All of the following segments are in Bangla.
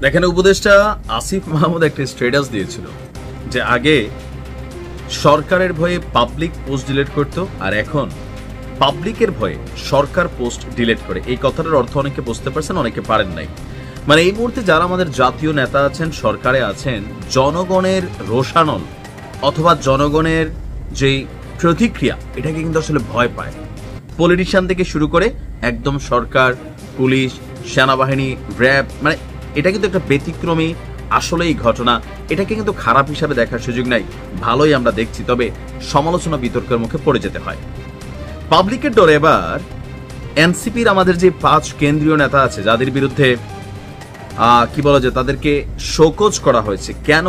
দেখেন, উপদেষ্টা আসিফ মাহমুদ একটা স্ট্যাটাস দিয়েছিল যে আগে সরকারের ভয়ে পাবলিক পোস্ট ডিলিট করত, আর এখন পাবলিকের ভয়ে সরকার পোস্ট ডিলিট করে। এই কথাটার অর্থ অনেকে বুঝতে পারছেন, অনেকে পারেন নাই। মানে এই মুহূর্তে যারা আমাদের জাতীয় নেতা আছেন, সরকারে আছেন, জনগণের রোষানল অথবা জনগণের যে প্রতিক্রিয়া, এটাকে কিন্তু আসলে ভয় পায়। পলিটিশিয়ান থেকে শুরু করে একদম সরকার, পুলিশ, সেনাবাহিনী, র্যাব, মানে এটা কিন্তু একটা ব্যতিক্রমী আসলে এই ঘটনা। এটাকে কিন্তু খারাপ হিসাবে দেখার সুযোগ নাই, ভালোই আমরা দেখছি। তবে সমালোচনা বিতর্কের মুখে পড়ে যেতে হয়। পাবলিকের ডরে এবার এনসিপির আমাদের যে 5 কেন্দ্রীয় নেতা আছে, যাদের বিরুদ্ধে কি বলা যায়, তাদেরকে শোকজ করা হয়েছে। কেন?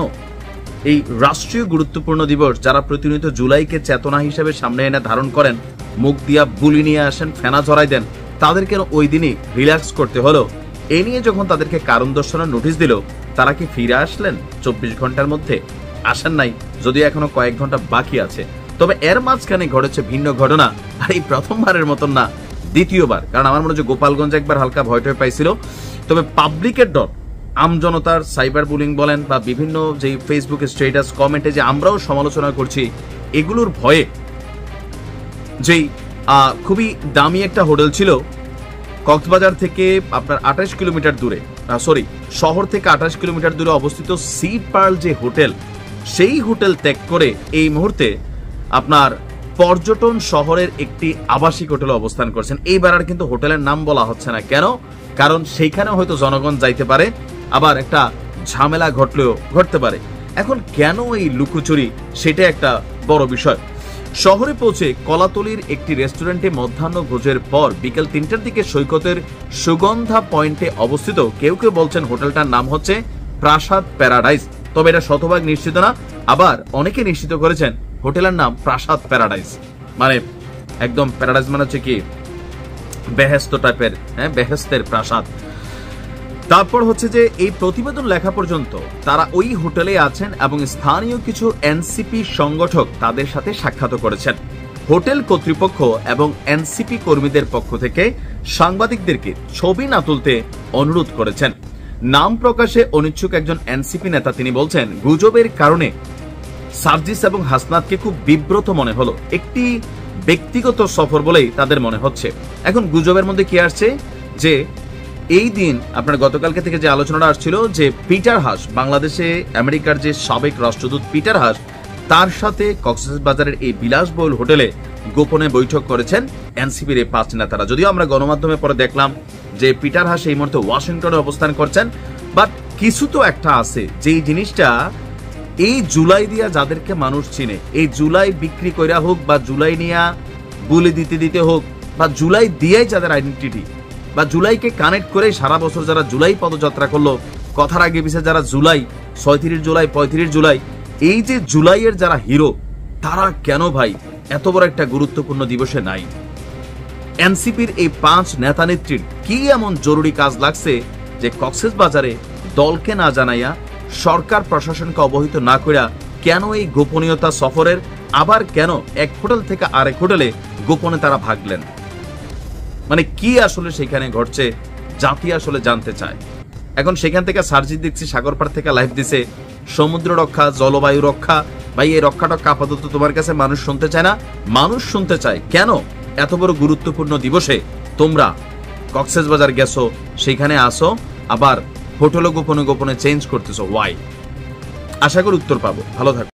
এই রাষ্ট্রীয় গুরুত্বপূর্ণ দিবস, যারা প্রতিনিয়ত জুলাইকে চেতনা হিসেবে সামনে এনে ধারণ করেন, মুখ দিয়া বুলি নিয়ে আসেন, ফেনা ঝরাই দেন, তাদেরকে ওই দিনই রিল্যাক্স করতে হলো। এ নিয়ে যখন তাদেরকে কারণ দর্শানোর নোটিশ দিল, তারা কি ফিরে আসলেন 24 ঘন্টার মধ্যে? আসেন নাই, যদিও এখনো কয়েক ঘন্টা বাকি আছে। তবে এর মাঝখানে ঘটেছে ভিন্ন ঘটনা, আর এই প্রথমবারের মতন না, দ্বিতীয়বার। কারণ আমার মনে হয় গোপালগঞ্জে একবার হালকা ভয় টয় পাইছিল। তবে পাবলিকের ডর, আমজনতার সাইবার বুলিং বলেন বা বিভিন্ন যে ফেসবুক স্ট্যাটাস কমেন্টে যে আমরাও সমালোচনা করছি, এগুলোর ভয়ে যেই খুবই দামি একটা হোটেল ছিল কক্সবাজার থেকে আপনার 28 কিলোমিটার দূরে, শহর থেকে 28 কিলোমিটার দূরে অবস্থিত সি পার্ল যে হোটেল, সেই হোটেল ত্যাগ করে এই মুহূর্তে আপনার পর্যটন শহরের একটি আবাসিক হোটেলে অবস্থান করছেন। এইবার আর কিন্তু হোটেলের নাম বলা হচ্ছে না। কেন? কারণ সেইখানে হয়তো জনগণ যাইতে পারে, আবার একটা ঝামেলা ঘটতে পারে। এখন কেন এই লুকোচুরি, সেটা একটা বড় বিষয়। শহরে পৌঁছে কলাতলির একটি রেস্টুরেন্টে মধ্যাহ্ন ভোজের পর বিকেল 3টার দিকে সৈকতের সুগন্ধা পয়েন্টে অবস্থিত কেউ কেউ বলছেন হোটেলটার নাম হচ্ছে প্রাসাদ প্যারাডাইস। তবে এটা শতভাগ নিশ্চিত না। আবার অনেকে নিশ্চিত করেছেন হোটেলের নাম প্রাসাদ প্যারাডাইস, মানে একদম প্যারাডাইস মানে হচ্ছে কি বেহেস্ত টাইপের, বেহেস্তের প্রাসাদ। তারপর হচ্ছে যে এই প্রতিবেদন লেখা পর্যন্ত তারা ওই হোটেলে আছেন এবং স্থানীয় কিছু এনসিপি সংগঠক তাদের সাথে সাক্ষাৎ করেছেন। হোটেল কর্তৃপক্ষ এবং এনসিপি কর্মীদের পক্ষ থেকে সাংবাদিকদেরকে ছবি না তুলতে অনুরোধ করেছেন। নাম প্রকাশে অনিচ্ছুক একজন এনসিপি নেতা তিনি বলছেন, গুজবের কারণে সার্জিস এবং হাসনাতকে খুব বিব্রত মনে হলো, একটি ব্যক্তিগত সফর বলেই তাদের মনে হচ্ছে। এখন গুজবের মধ্যে কি আসছে যে এই দিন আপনার গতকালকে থেকে যে আলোচনাটা আসছিল যে পিটার হাস, বাংলাদেশে আমেরিকার যে সাবেক রাষ্ট্রদূত পিটার হাস, তার সাথে কক্সবাজারের এই বিলাসবহুল হোটেলে গোপনে বৈঠক করেছেন এনসিপির এই 5 নেতারা। যদিও আমরা গণমাধ্যমে পরে দেখলাম যে পিটার হাস এই মুহূর্তে ওয়াশিংটনে অবস্থান করছেন, বাট কিছু তো একটা আছে যেই জিনিসটা এই জুলাই দিয়া যাদেরকে মানুষ চিনে, এই জুলাই বিক্রি কইরা হোক বা জুলাই নিয়া বলে দিতে হোক বা জুলাই দিয়াই যাদের আইডেন্টিটি বা জুলাইকে কানেক্ট করে সারা বছর যারা জুলাই পদযাত্রা করলো, কথার আগে পিছিয়ে যারা জুলাই 36 জুলাই 35 জুলাই, এই যে জুলাইয়ের যারা হিরো, তারা কেন ভাই এত বড় একটা গুরুত্বপূর্ণ দিবসে নাই? এনসিপির এই 5 নেতা নেত্রীর কি এমন জরুরি কাজ লাগছে যে কক্সবাজারে দলকে না জানাইয়া, সরকার প্রশাসনকে অবহিত না কইরা কেন এই গোপনীয়তা সফরের, আবার কেন এক হোটেল থেকে আরেক হোটেলে গোপনে তারা ভাগলেন? মানে কি আসলে সেখানে ঘটছে, জাতি আসলে জানতে চায়। এখন সেখান থেকে সার্জিত দেখছি সাগরপাড় থেকে লাইভ দিছে, সমুদ্র রক্ষা, জলবায়ু রক্ষা। ভাই এই রক্ষাটা আপাতত তোমার কাছে মানুষ শুনতে চায় না। মানুষ শুনতে চায় কেন এত বড় গুরুত্বপূর্ণ দিবসে তোমরা কক্সবাজার গেছো, সেখানে আসো, আবার হোটেলও গোপনে গোপনে চেঞ্জ করতেছো, ওয়াই? আশা করি উত্তর পাবো। ভালো থাকো।